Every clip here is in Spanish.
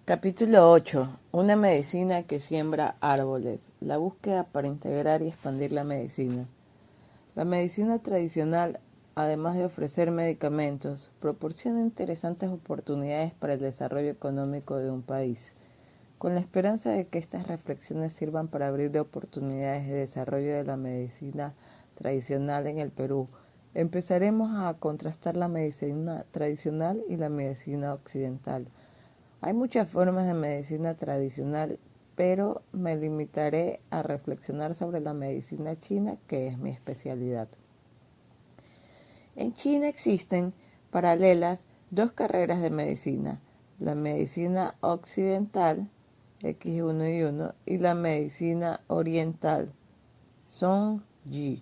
Capítulo 8. Una medicina que siembra árboles. La búsqueda para integrar y expandir la medicina. La medicina tradicional, además de ofrecer medicamentos, proporciona interesantes oportunidades para el desarrollo económico de un país. Con la esperanza de que estas reflexiones sirvan para abrir oportunidades de desarrollo de la medicina tradicional en el Perú, empezaremos a contrastar la medicina tradicional y la medicina occidental. Hay muchas formas de medicina tradicional, pero me limitaré a reflexionar sobre la medicina china, que es mi especialidad. En China existen paralelas dos carreras de medicina, la medicina occidental, X1 y 1, y la medicina oriental, Song-Yi.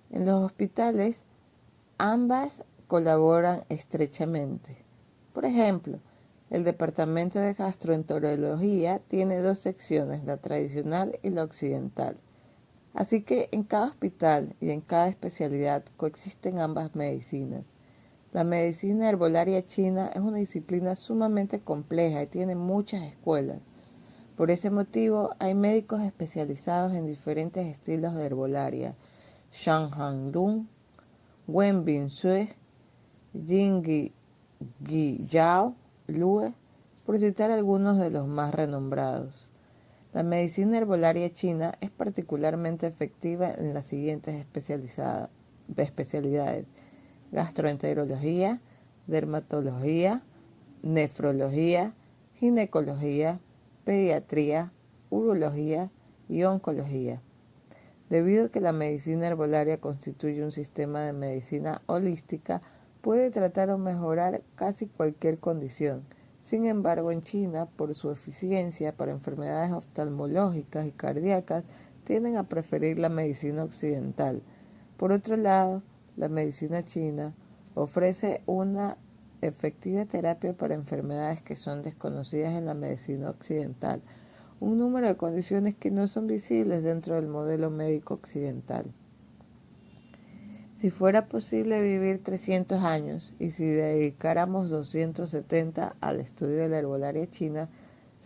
En los hospitales, ambas colaboran estrechamente. Por ejemplo, el departamento de gastroenterología tiene dos secciones, la tradicional y la occidental. Así que en cada hospital y en cada especialidad coexisten ambas medicinas. La medicina herbolaria china es una disciplina sumamente compleja y tiene muchas escuelas. Por ese motivo, hay médicos especializados en diferentes estilos de herbolaria: Shan Han Lun, Wen Bin Sue, Jin Gi Yao, Lue, por citar algunos de los más renombrados. La medicina herbolaria china es particularmente efectiva en las siguientes especialidades: gastroenterología, dermatología, nefrología, ginecología, pediatría, urología y oncología. Debido a que la medicina herbolaria constituye un sistema de medicina holística, puede tratar o mejorar casi cualquier condición. Sin embargo, en China, por su eficiencia para enfermedades oftalmológicas y cardíacas, tienden a preferir la medicina occidental. Por otro lado, la medicina china ofrece una efectiva terapia para enfermedades que son desconocidas en la medicina occidental, un número de condiciones que no son visibles dentro del modelo médico occidental. Si fuera posible vivir 300 años y si dedicáramos 270 al estudio de la herbolaria china,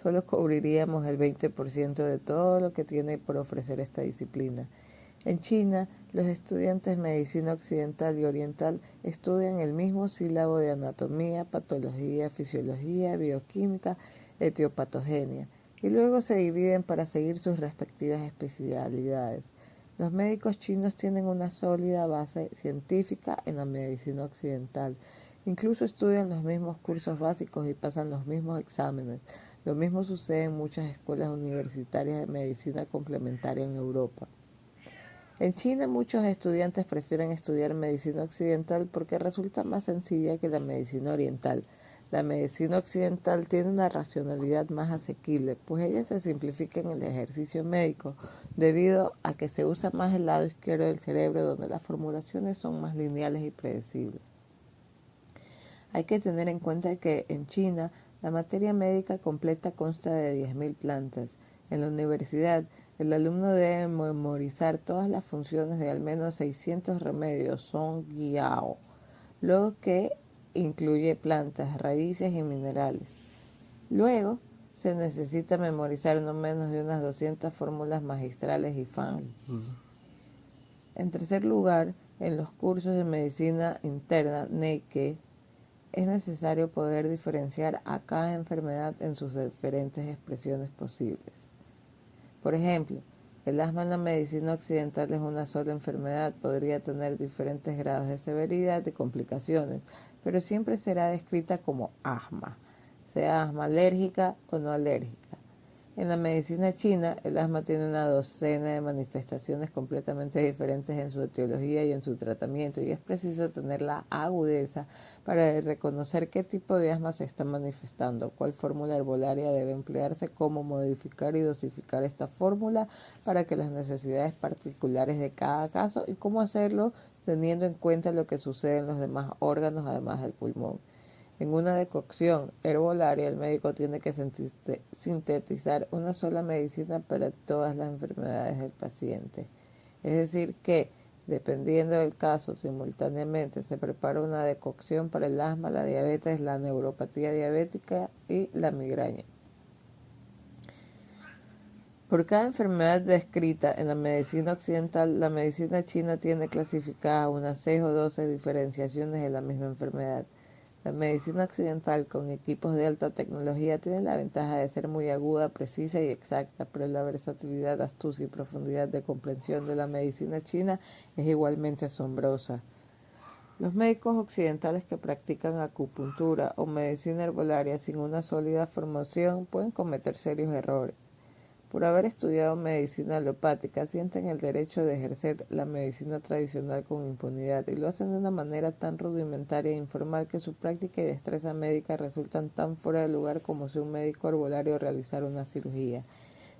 solo cubriríamos el 20% de todo lo que tiene por ofrecer esta disciplina. En China, los estudiantes de medicina occidental y oriental estudian el mismo sílabo de anatomía, patología, fisiología, bioquímica, etiopatogenia, y luego se dividen para seguir sus respectivas especialidades. Los médicos chinos tienen una sólida base científica en la medicina occidental. Incluso estudian los mismos cursos básicos y pasan los mismos exámenes. Lo mismo sucede en muchas escuelas universitarias de medicina complementaria en Europa. En China, muchos estudiantes prefieren estudiar medicina occidental porque resulta más sencilla que la medicina oriental. La medicina occidental tiene una racionalidad más asequible, pues ella se simplifica en el ejercicio médico, debido a que se usa más el lado izquierdo del cerebro, donde las formulaciones son más lineales y predecibles. Hay que tener en cuenta que en China la materia médica completa consta de 10.000 plantas. En la universidad, el alumno debe memorizar todas las funciones de al menos 600 remedios Song Jiao, lo que incluye plantas, raíces y minerales. Luego, se necesita memorizar no menos de unas 200 fórmulas magistrales y Fang Yi. En tercer lugar, en los cursos de medicina interna Neike, es necesario poder diferenciar a cada enfermedad en sus diferentes expresiones posibles. Por ejemplo, el asma en la medicina occidental es una sola enfermedad, podría tener diferentes grados de severidad y complicaciones, pero siempre será descrita como asma, sea asma alérgica o no alérgica. En la medicina china, el asma tiene una docena de manifestaciones completamente diferentes en su etiología y en su tratamiento, y es preciso tener la agudeza para reconocer qué tipo de asma se está manifestando, cuál fórmula herbolaria debe emplearse, cómo modificar y dosificar esta fórmula para que las necesidades particulares de cada caso, y cómo hacerlo teniendo en cuenta lo que sucede en los demás órganos además del pulmón. En una decocción herbolaria, el médico tiene que sintetizar una sola medicina para todas las enfermedades del paciente. Es decir, que Dependiendo del caso, simultáneamente se prepara una decocción para el asma, la diabetes, la neuropatía diabética y la migraña. Por cada enfermedad descrita en la medicina occidental, la medicina china tiene clasificadas unas 6 o 12 diferenciaciones de la misma enfermedad. La medicina occidental con equipos de alta tecnología tiene la ventaja de ser muy aguda, precisa y exacta, pero la versatilidad, astucia y profundidad de comprensión de la medicina china es igualmente asombrosa. Los médicos occidentales que practican acupuntura o medicina herbolaria sin una sólida formación pueden cometer serios errores. Por haber estudiado medicina alopática, sienten el derecho de ejercer la medicina tradicional con impunidad y lo hacen de una manera tan rudimentaria e informal que su práctica y destreza médica resultan tan fuera de lugar como si un médico herbolario realizara una cirugía.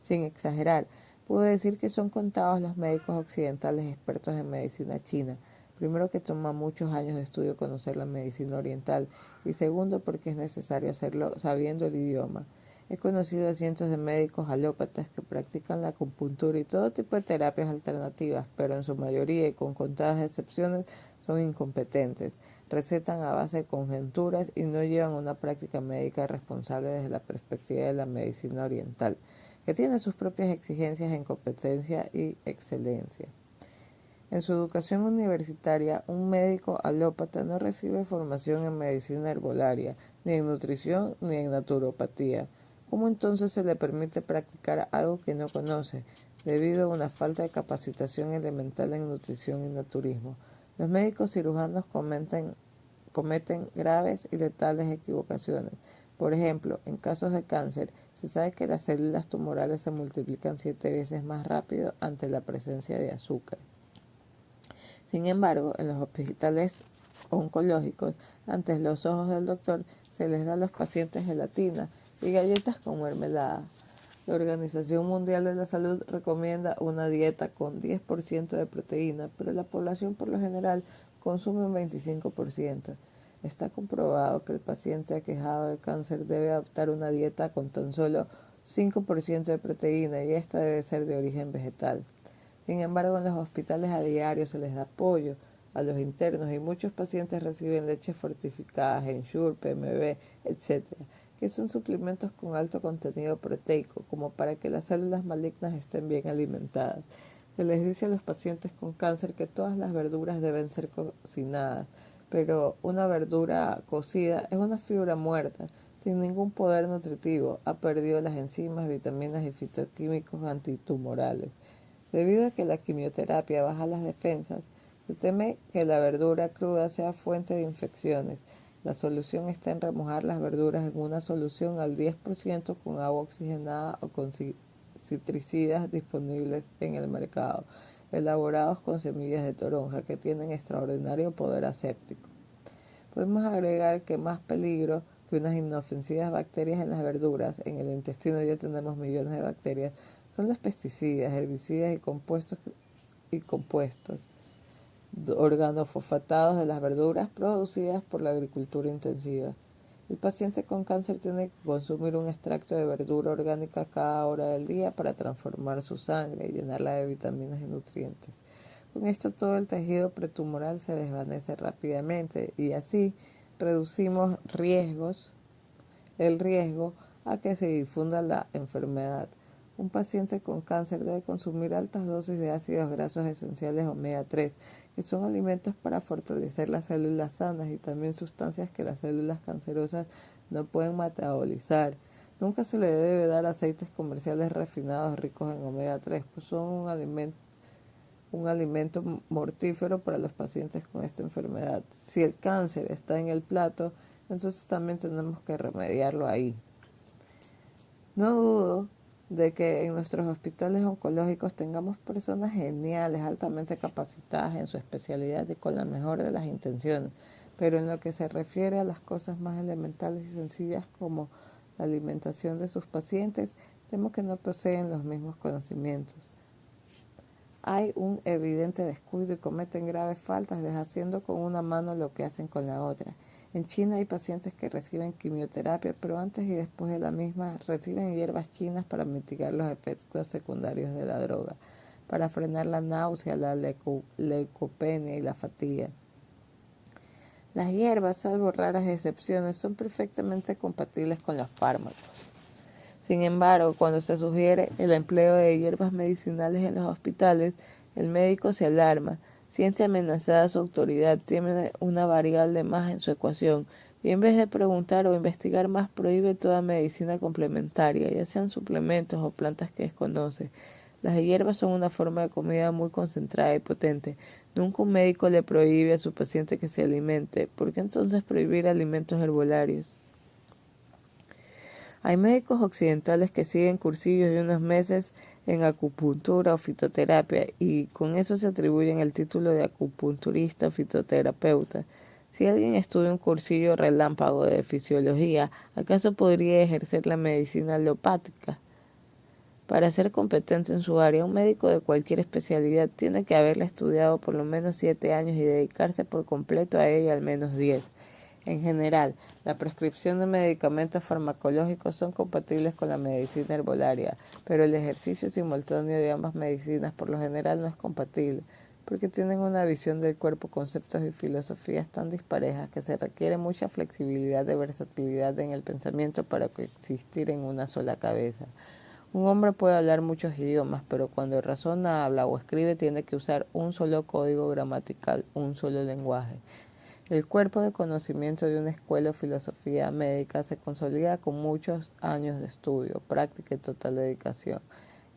Sin exagerar, puedo decir que son contados los médicos occidentales expertos en medicina china. Primero, que toma muchos años de estudio conocer la medicina oriental, y segundo, porque es necesario hacerlo sabiendo el idioma. He conocido a cientos de médicos alópatas que practican la acupuntura y todo tipo de terapias alternativas, pero en su mayoría y con contadas excepciones son incompetentes, recetan a base de conjeturas y no llevan una práctica médica responsable desde la perspectiva de la medicina oriental, que tiene sus propias exigencias en competencia y excelencia. En su educación universitaria, un médico alópata no recibe formación en medicina herbolaria, ni en nutrición, ni en naturopatía. ¿Cómo entonces se le permite practicar algo que no conoce, debido a una falta de capacitación elemental en nutrición y naturismo? Los médicos cirujanos cometen graves y letales equivocaciones. Por ejemplo, en casos de cáncer, se sabe que las células tumorales se multiplican 7 veces más rápido ante la presencia de azúcar. Sin embargo, en los hospitales oncológicos, ante los ojos del doctor, se les da a los pacientes gelatina y galletas con mermelada. La Organización Mundial de la Salud recomienda una dieta con 10% de proteína, pero la población por lo general consume un 25%. Está comprobado que el paciente aquejado de cáncer debe adoptar una dieta con tan solo 5% de proteína y esta debe ser de origen vegetal. Sin embargo, en los hospitales a diario se les da apoyo a los internos y muchos pacientes reciben leches fortificadas, Ensure, PMB, etc., que son suplementos con alto contenido proteico, como para que las células malignas estén bien alimentadas. Se les dice a los pacientes con cáncer que todas las verduras deben ser cocinadas, pero una verdura cocida es una fibra muerta, sin ningún poder nutritivo, ha perdido las enzimas, vitaminas y fitoquímicos antitumorales. Debido a que la quimioterapia baja las defensas, se teme que la verdura cruda sea fuente de infecciones. La solución está en remojar las verduras en una solución al 10% con agua oxigenada o con citricidas disponibles en el mercado, elaborados con semillas de toronja que tienen extraordinario poder aséptico. Podemos agregar que más peligro que unas inofensivas bacterias en las verduras, en el intestino ya tenemos millones de bacterias, son los pesticidas, herbicidas y compuestos organofosfatados de las verduras producidas por la agricultura intensiva. El paciente con cáncer tiene que consumir un extracto de verdura orgánica cada hora del día para transformar su sangre y llenarla de vitaminas y nutrientes. Con esto todo el tejido pretumoral se desvanece rápidamente y así reducimos el riesgo a que se difunda la enfermedad. Un paciente con cáncer debe consumir altas dosis de ácidos grasos esenciales omega 3, que son alimentos para fortalecer las células sanas y también sustancias que las células cancerosas no pueden metabolizar. Nunca se le debe dar aceites comerciales refinados ricos en omega 3, pues son un alimento mortífero para los pacientes con esta enfermedad. Si el cáncer está en el plato, entonces también tenemos que remediarlo ahí. No dudo de que en nuestros hospitales oncológicos tengamos personas geniales, altamente capacitadas en su especialidad y con la mejor de las intenciones, pero en lo que se refiere a las cosas más elementales y sencillas como la alimentación de sus pacientes, temo que no poseen los mismos conocimientos. Hay un evidente descuido y cometen graves faltas, deshaciendo con una mano lo que hacen con la otra. En China hay pacientes que reciben quimioterapia, pero antes y después de la misma reciben hierbas chinas para mitigar los efectos secundarios de la droga. para frenar la náusea, la leucopenia y la fatiga. Las hierbas, salvo raras excepciones, son perfectamente compatibles con los fármacos. Sin embargo, cuando se sugiere el empleo de hierbas medicinales en los hospitales, el médico se alarma, siente amenazada su autoridad, tiene una variable más en su ecuación y en vez de preguntar o investigar más prohíbe toda medicina complementaria, ya sean suplementos o plantas que desconoce. Las hierbas son una forma de comida muy concentrada y potente. Nunca un médico le prohíbe a su paciente que se alimente. ¿Por qué entonces prohibir alimentos herbolarios? Hay médicos occidentales que siguen cursillos de unos meses en acupuntura o fitoterapia y con eso se atribuyen el título de acupunturista o fitoterapeuta. Si alguien estudia un cursillo relámpago de fisiología, ¿acaso podría ejercer la medicina alopática? Para ser competente en su área, un médico de cualquier especialidad tiene que haberla estudiado por lo menos 7 años y dedicarse por completo a ella al menos 10. En general, la prescripción de medicamentos farmacológicos son compatibles con la medicina herbolaria, pero el ejercicio simultáneo de ambas medicinas por lo general no es compatible, porque tienen una visión del cuerpo, conceptos y filosofías tan disparejas que se requiere mucha flexibilidad y versatilidad en el pensamiento para coexistir en una sola cabeza. Un hombre puede hablar muchos idiomas, pero cuando razona, habla o escribe tiene que usar un solo código gramatical, un solo lenguaje. El cuerpo de conocimiento de una escuela o filosofía médica se consolida con muchos años de estudio, práctica y total dedicación.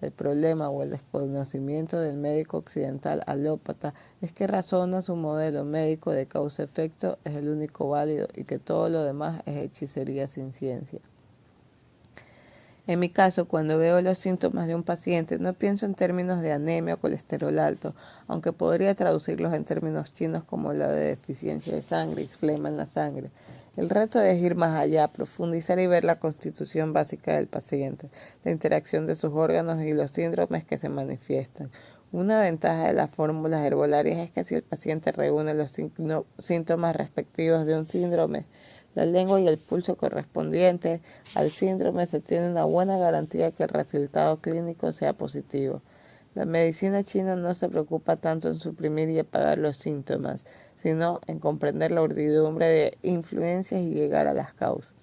El problema o el desconocimiento del médico occidental alópata es que razona su modelo médico de causa-efecto es el único válido y que todo lo demás es hechicería sin ciencia. En mi caso, cuando veo los síntomas de un paciente, no pienso en términos de anemia o colesterol alto, aunque podría traducirlos en términos chinos como la de deficiencia de sangre y flema en la sangre. El reto es ir más allá, profundizar y ver la constitución básica del paciente, la interacción de sus órganos y los síndromes que se manifiestan. Una ventaja de las fórmulas herbolarias es que si el paciente reúne los síntomas respectivos de un síndrome, la lengua y el pulso correspondiente al síndrome, se tiene una buena garantía que el resultado clínico sea positivo. La medicina china no se preocupa tanto en suprimir y apagar los síntomas, sino en comprender la urdidumbre de influencias y llegar a las causas.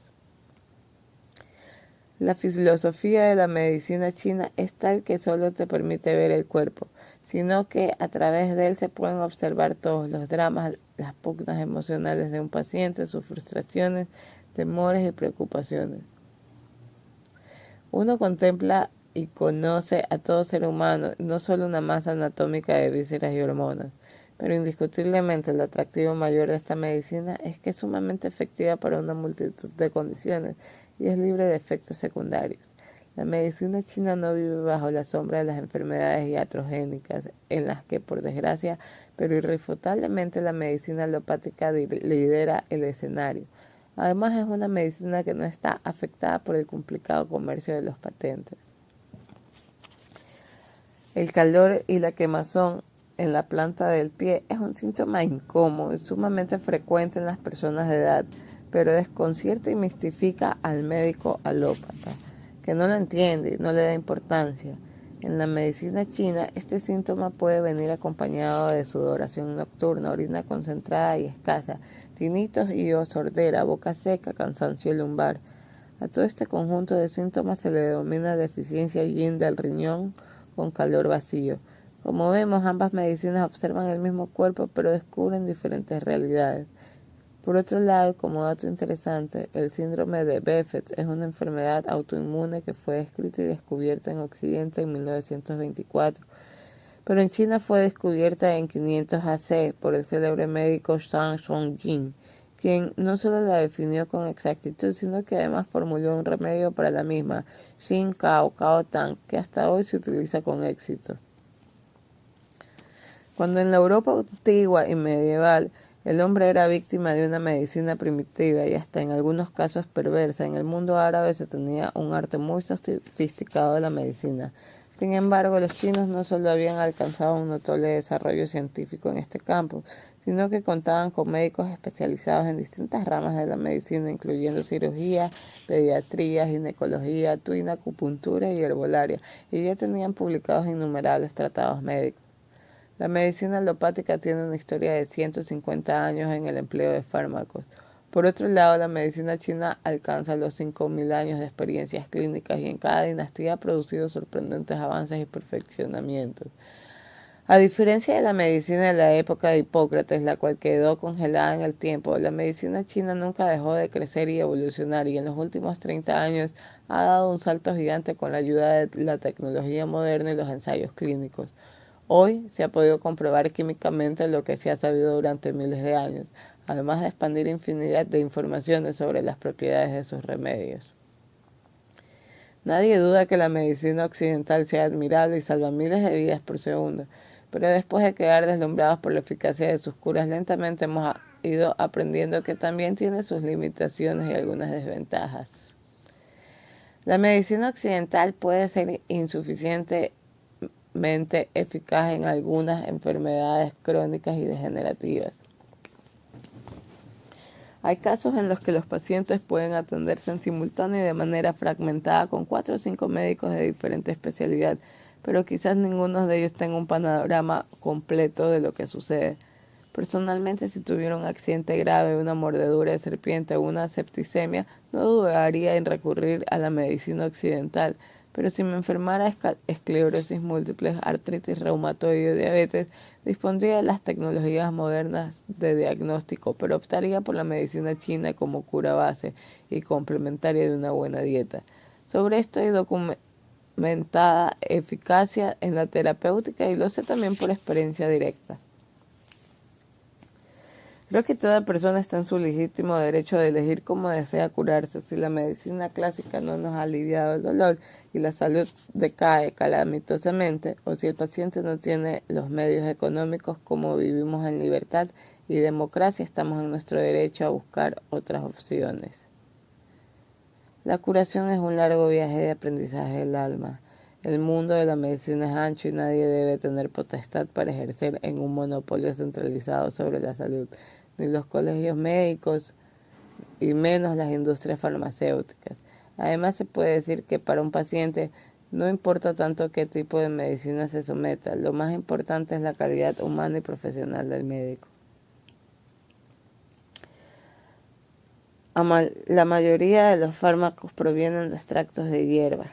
La filosofía de la medicina china es tal que solo te permite ver el cuerpo, sino que a través de él se pueden observar todos los dramas, las pugnas emocionales de un paciente, sus frustraciones, temores y preocupaciones. Uno contempla y conoce a todo ser humano, no solo una masa anatómica de vísceras y hormonas, pero indiscutiblemente el atractivo mayor de esta medicina es que es sumamente efectiva para una multitud de condiciones y es libre de efectos secundarios. La medicina china no vive bajo la sombra de las enfermedades iatrogénicas, en las que, por desgracia, pero irrefutablemente la medicina alopática lidera el escenario. Además, es una medicina que no está afectada por el complicado comercio de los patentes. El calor y la quemazón en la planta del pie es un síntoma incómodo y sumamente frecuente en las personas de edad, pero desconcierta y mistifica al médico alópata, que no lo entiende y no le da importancia. En la medicina china, este síntoma puede venir acompañado de sudoración nocturna, orina concentrada y escasa, tinitos y o sordera, boca seca, cansancio lumbar. A todo este conjunto de síntomas se le denomina deficiencia yin del riñón con calor vacío. Como vemos, ambas medicinas observan el mismo cuerpo, pero descubren diferentes realidades. Por otro lado, como dato interesante, el síndrome de Behçet es una enfermedad autoinmune que fue descrita y descubierta en Occidente en 1924, pero en China fue descubierta en 500 AC por el célebre médico Zhang Songjin, quien no solo la definió con exactitud, sino que además formuló un remedio para la misma, Xin Cao Cao Tang, que hasta hoy se utiliza con éxito. Cuando en la Europa antigua y medieval el hombre era víctima de una medicina primitiva y hasta en algunos casos perversa, en el mundo árabe se tenía un arte muy sofisticado de la medicina. Sin embargo, los chinos no solo habían alcanzado un notable desarrollo científico en este campo, sino que contaban con médicos especializados en distintas ramas de la medicina, incluyendo cirugía, pediatría, ginecología, tuina, acupuntura y herbolaria, y ya tenían publicados innumerables tratados médicos. La medicina alopática tiene una historia de 150 años en el empleo de fármacos. Por otro lado, la medicina china alcanza los 5.000 años de experiencias clínicas y en cada dinastía ha producido sorprendentes avances y perfeccionamientos. A diferencia de la medicina de la época de Hipócrates, la cual quedó congelada en el tiempo, la medicina china nunca dejó de crecer y evolucionar y en los últimos 30 años ha dado un salto gigante con la ayuda de la tecnología moderna y los ensayos clínicos. Hoy se ha podido comprobar químicamente lo que se ha sabido durante miles de años, además de expandir infinidad de informaciones sobre las propiedades de sus remedios. Nadie duda que la medicina occidental sea admirable y salva miles de vidas por segundo, pero después de quedar deslumbrados por la eficacia de sus curas, lentamente hemos ido aprendiendo que también tiene sus limitaciones y algunas desventajas. La medicina occidental puede ser insuficientemente eficaz en algunas enfermedades crónicas y degenerativas. Hay casos en los que los pacientes pueden atenderse en simultáneo y de manera fragmentada con 4 o 5 médicos de diferente especialidad, pero quizás ninguno de ellos tenga un panorama completo de lo que sucede. Personalmente, si tuviera un accidente grave, una mordedura de serpiente o una septicemia, no dudaría en recurrir a la medicina occidental, pero si me enfermara esclerosis múltiple, artritis reumatoide o diabetes, dispondría de las tecnologías modernas de diagnóstico, pero optaría por la medicina china como cura base y complementaria de una buena dieta. Sobre esto hay documentada eficacia en la terapéutica y lo sé también por experiencia directa. Creo que toda persona está en su legítimo derecho de elegir cómo desea curarse. Si la medicina clásica no nos ha aliviado el dolor y la salud decae calamitosamente, o si el paciente no tiene los medios económicos, como vivimos en libertad y democracia, estamos en nuestro derecho a buscar otras opciones. La curación es un largo viaje de aprendizaje del alma. El mundo de la medicina es ancho y nadie debe tener potestad para ejercer en un monopolio centralizado sobre la salud, ni los colegios médicos y menos las industrias farmacéuticas. Además, se puede decir que para un paciente no importa tanto qué tipo de medicina se someta, lo más importante es la calidad humana y profesional del médico. La mayoría de los fármacos provienen de extractos de hierbas.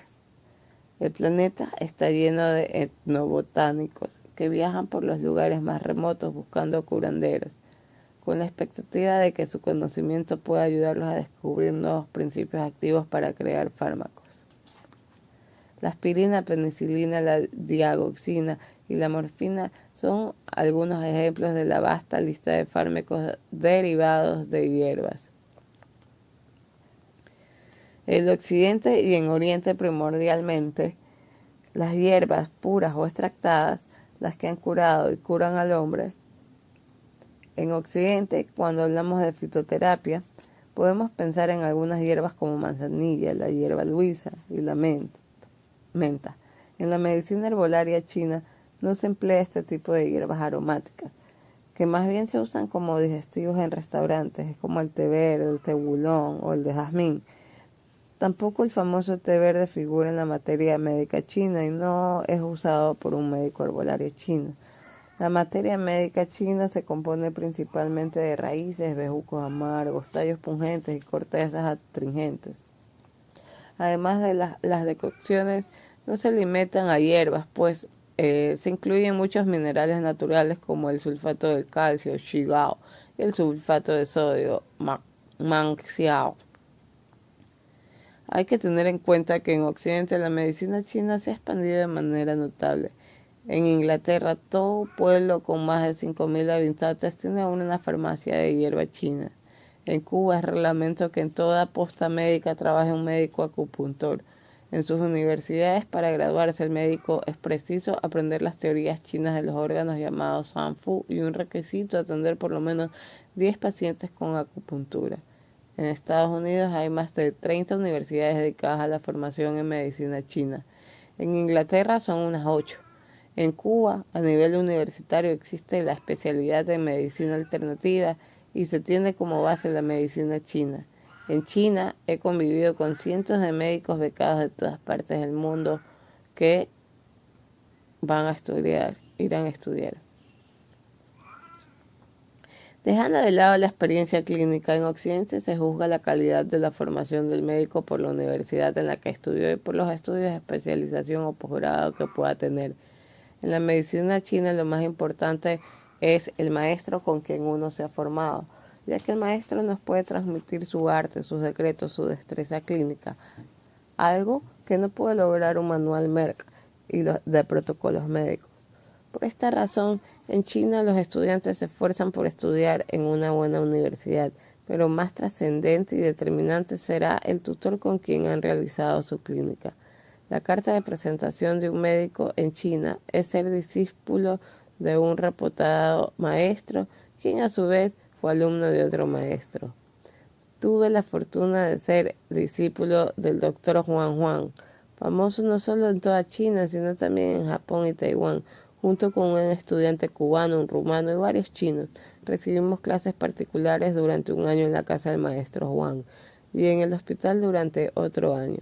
El planeta está lleno de etnobotánicos que viajan por los lugares más remotos buscando curanderos, con la expectativa de que su conocimiento pueda ayudarlos a descubrir nuevos principios activos para crear fármacos. La aspirina, penicilina, la digoxina y la morfina son algunos ejemplos de la vasta lista de fármacos derivados de hierbas. En Occidente y en Oriente primordialmente, las hierbas puras o extractadas, las que han curado y curan al hombre. En Occidente, cuando hablamos de fitoterapia, podemos pensar en algunas hierbas como manzanilla, la hierba luisa y la menta. En la medicina herbolaria china no se emplea este tipo de hierbas aromáticas, que más bien se usan como digestivos en restaurantes, como el té verde, el té oolong o el de jazmín. Tampoco el famoso té verde figura en la materia médica china y no es usado por un médico herbolario chino. La materia médica china se compone principalmente de raíces, bejucos amargos, tallos pungentes y cortezas astringentes. Además de las decocciones, no se limitan a hierbas, pues se incluyen muchos minerales naturales como el sulfato del calcio, Shigao, y el sulfato de sodio, Mangxiao. Hay que tener en cuenta que en Occidente la medicina china se ha expandido de manera notable. En Inglaterra, todo pueblo con más de 5.000 habitantes tiene aún una farmacia de hierba china. En Cuba es reglamento que en toda posta médica trabaje un médico acupuntor. En sus universidades, para graduarse el médico es preciso aprender las teorías chinas de los órganos llamados Sanfu y un requisito atender por lo menos 10 pacientes con acupuntura. En Estados Unidos hay más de 30 universidades dedicadas a la formación en medicina china. En Inglaterra son unas 8. En Cuba, a nivel universitario, existe la especialidad en medicina alternativa y se tiene como base la medicina china. En China he convivido con cientos de médicos becados de todas partes del mundo que irán a estudiar. Dejando de lado la experiencia clínica, en Occidente se juzga la calidad de la formación del médico por la universidad en la que estudió y por los estudios de especialización o posgrado que pueda tener. En la medicina china lo más importante es el maestro con quien uno se ha formado, ya que el maestro nos puede transmitir su arte, sus secretos, su destreza clínica, algo que no puede lograr un manual Merck y de protocolos médicos. Por esta razón, en China los estudiantes se esfuerzan por estudiar en una buena universidad, pero más trascendente y determinante será el tutor con quien han realizado su clínica. La carta de presentación de un médico en China es ser discípulo de un reputado maestro, quien a su vez fue alumno de otro maestro. Tuve la fortuna de ser discípulo del doctor Juan Huang, famoso no solo en toda China, sino también en Japón y Taiwán. Junto con un estudiante cubano, un rumano y varios chinos, recibimos clases particulares durante un año en la casa del maestro Juan y en el hospital durante otro año.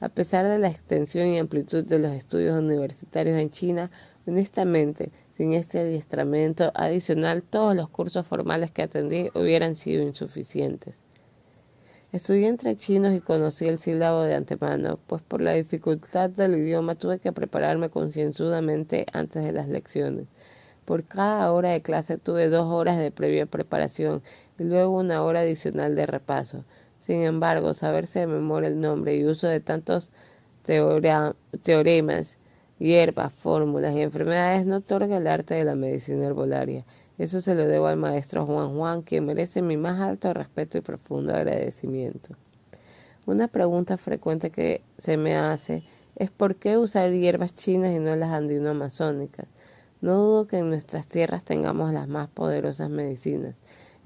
A pesar de la extensión y amplitud de los estudios universitarios en China, honestamente, sin este adiestramiento adicional, todos los cursos formales que atendí hubieran sido insuficientes. Estudié entre chinos y conocí el sílabo de antemano, pues por la dificultad del idioma tuve que prepararme concienzudamente antes de las lecciones. Por cada hora de clase tuve 2 horas de previa preparación y luego 1 hora adicional de repaso. Sin embargo, saberse de memoria el nombre y uso de tantos teoremas, hierbas, fórmulas y enfermedades no otorga el arte de la medicina herbolaria. Eso se lo debo al maestro Juan, quien merece mi más alto respeto y profundo agradecimiento. Una pregunta frecuente que se me hace es ¿por qué usar hierbas chinas y no las andino-amazónicas? No dudo que en nuestras tierras tengamos las más poderosas medicinas.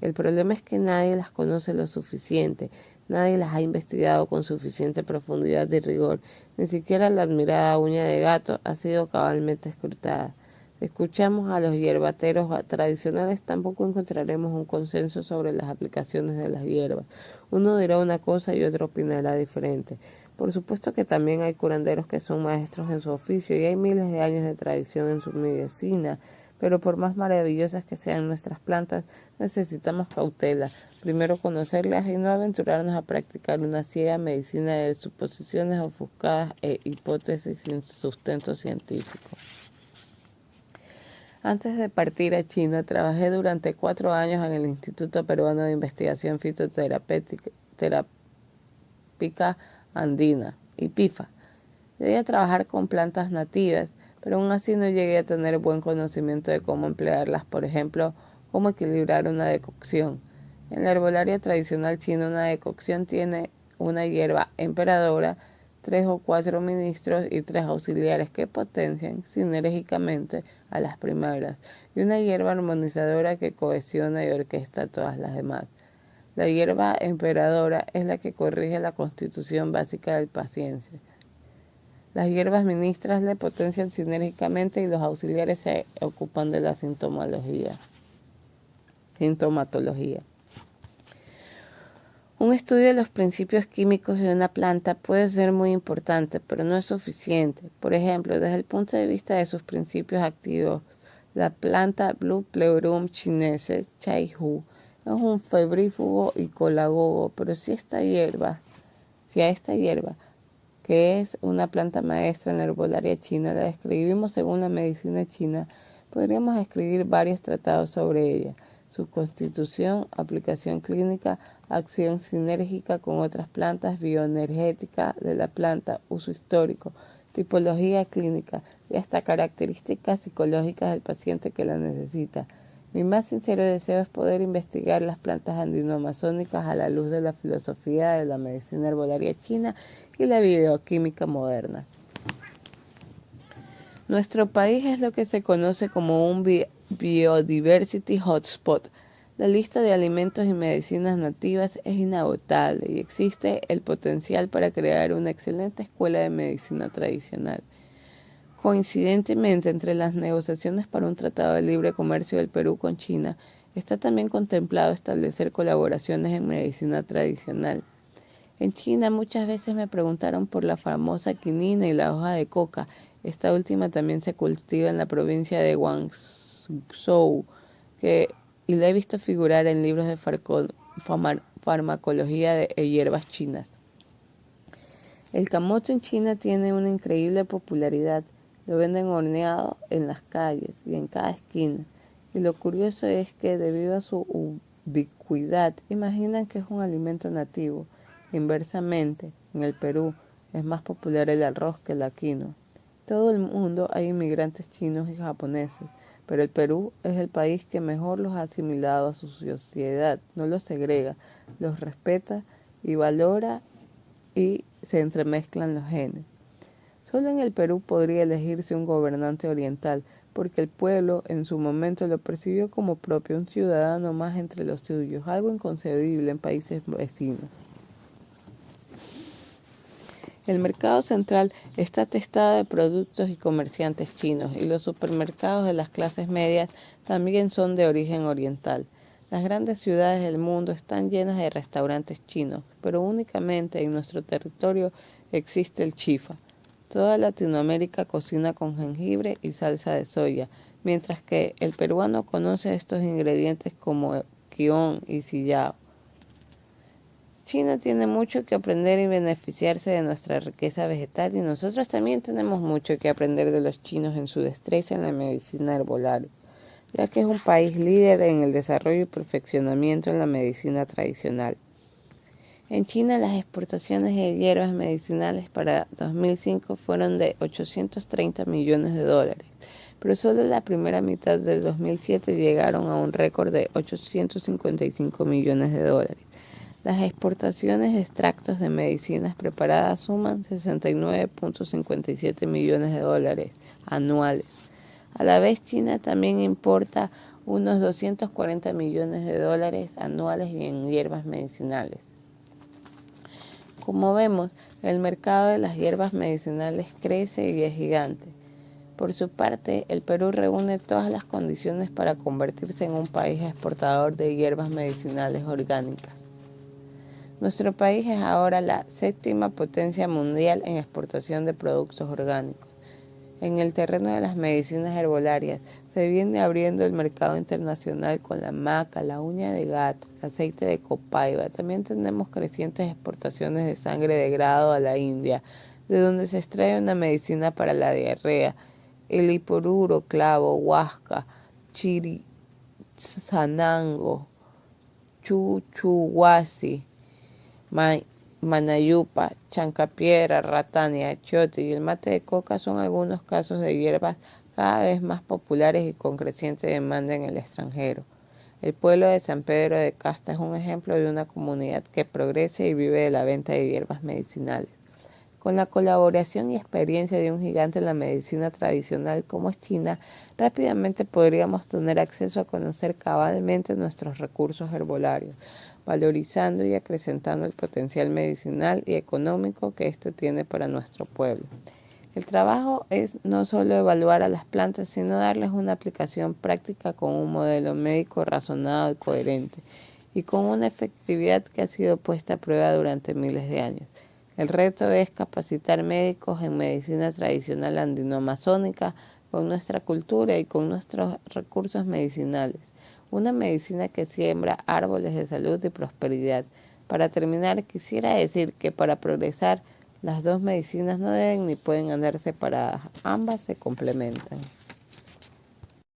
El problema es que nadie las conoce lo suficiente, nadie las ha investigado con suficiente profundidad y rigor, ni siquiera la admirada uña de gato ha sido cabalmente escrutada. Si escuchamos a los hierbateros tradicionales, tampoco encontraremos un consenso sobre las aplicaciones de las hierbas. Uno dirá una cosa y otro opinará diferente. Por supuesto que también hay curanderos que son maestros en su oficio y hay miles de años de tradición en su medicina, pero por más maravillosas que sean nuestras plantas, necesitamos cautela. Primero conocerlas y no aventurarnos a practicar una ciega medicina de suposiciones ofuscadas e hipótesis sin sustento científico. Antes de partir a China, trabajé durante 4 años en el Instituto Peruano de Investigación Fitoterapéutica Andina, IPIFA. Debía trabajar con plantas nativas, pero aún así no llegué a tener buen conocimiento de cómo emplearlas, por ejemplo, cómo equilibrar una decocción. En la herbolaria tradicional china, una decocción tiene una hierba emperadora, 3 o 4 ministros y 3 auxiliares que potencian sinérgicamente a las primeras, y una hierba armonizadora que cohesiona y orquesta a todas las demás. La hierba emperadora es la que corrige la constitución básica del paciente. Las hierbas ministras le potencian sinérgicamente y los auxiliares se ocupan de la sintomatología. Un estudio de los principios químicos de una planta puede ser muy importante, pero no es suficiente. Por ejemplo, desde el punto de vista de sus principios activos, la planta Blue Pleurum chinensis, Chai Hu, es un febrífugo y colagogo, pero si a esta hierba, que es una planta maestra en la herbolaria china, la describimos según la medicina china, podríamos escribir varios tratados sobre ella, su constitución, aplicación clínica, acción sinérgica con otras plantas, bioenergética de la planta, uso histórico, tipología clínica y hasta características psicológicas del paciente que la necesita. Mi más sincero deseo es poder investigar las plantas andino-amazónicas a la luz de la filosofía de la medicina herbolaria china y la bioquímica moderna. Nuestro país es lo que se conoce como un Biodiversity Hotspot. La lista de alimentos y medicinas nativas es inagotable y existe el potencial para crear una excelente escuela de medicina tradicional. Coincidentemente, entre las negociaciones para un tratado de libre comercio del Perú con China, está también contemplado establecer colaboraciones en medicina tradicional. En China muchas veces me preguntaron por la famosa quinina y la hoja de coca. Esta última también se cultiva en la provincia de Guangzhou, y la he visto figurar en libros de farmacología de hierbas chinas. El camote en China tiene una increíble popularidad. Lo venden horneado en las calles y en cada esquina. Y lo curioso es que debido a su ubicuidad, imaginan que es un alimento nativo. Inversamente, en el Perú es más popular el arroz que la quinoa. En todo el mundo hay inmigrantes chinos y japoneses, pero el Perú es el país que mejor los ha asimilado a su sociedad, no los segrega, los respeta y valora, y se entremezclan los genes. Solo en el Perú podría elegirse un gobernante oriental, porque el pueblo en su momento lo percibió como propio, un ciudadano más entre los suyos, algo inconcebible en países vecinos. El mercado central está atestado de productos y comerciantes chinos, y los supermercados de las clases medias también son de origen oriental. Las grandes ciudades del mundo están llenas de restaurantes chinos, pero únicamente en nuestro territorio existe el chifa. Toda Latinoamérica cocina con jengibre y salsa de soya, mientras que el peruano conoce estos ingredientes como quión y sillao. China tiene mucho que aprender y beneficiarse de nuestra riqueza vegetal, y nosotros también tenemos mucho que aprender de los chinos en su destreza en la medicina herbolaria, ya que es un país líder en el desarrollo y perfeccionamiento en la medicina tradicional. En China, las exportaciones de hierbas medicinales para 2005 fueron de $830 millones, pero solo la primera mitad del 2007 llegaron a un récord de $855 millones. Las exportaciones de extractos de medicinas preparadas suman $69.57 millones anuales. A la vez, China también importa unos $240 millones anuales en hierbas medicinales. Como vemos, el mercado de las hierbas medicinales crece y es gigante. Por su parte, el Perú reúne todas las condiciones para convertirse en un país exportador de hierbas medicinales orgánicas. Nuestro país es ahora la 7ª potencia mundial en exportación de productos orgánicos. En el terreno de las medicinas herbolarias se viene abriendo el mercado internacional con la maca, la uña de gato, el aceite de copaiba. También tenemos crecientes exportaciones de sangre de grado a la India, de donde se extrae una medicina para la diarrea, el hiporuro, clavo, huasca, chirisanango, chuchuhuasi, manayupa, chancapiedra, ratania, achiote y el mate de coca son algunos casos de hierbas cada vez más populares y con creciente demanda en el extranjero. El pueblo de San Pedro de Casta es un ejemplo de una comunidad que progresa y vive de la venta de hierbas medicinales. Con la colaboración y experiencia de un gigante en la medicina tradicional como es China, rápidamente podríamos tener acceso a conocer cabalmente nuestros recursos herbolarios, valorizando y acrecentando el potencial medicinal y económico que éste tiene para nuestro pueblo. El trabajo es no solo evaluar a las plantas, sino darles una aplicación práctica con un modelo médico razonado y coherente, y con una efectividad que ha sido puesta a prueba durante miles de años. El reto es capacitar médicos en medicina tradicional andino-amazónica con nuestra cultura y con nuestros recursos medicinales. Una medicina que siembra árboles de salud y prosperidad. Para terminar, quisiera decir que para progresar, las dos medicinas no deben ni pueden andar separadas, ambas se complementan.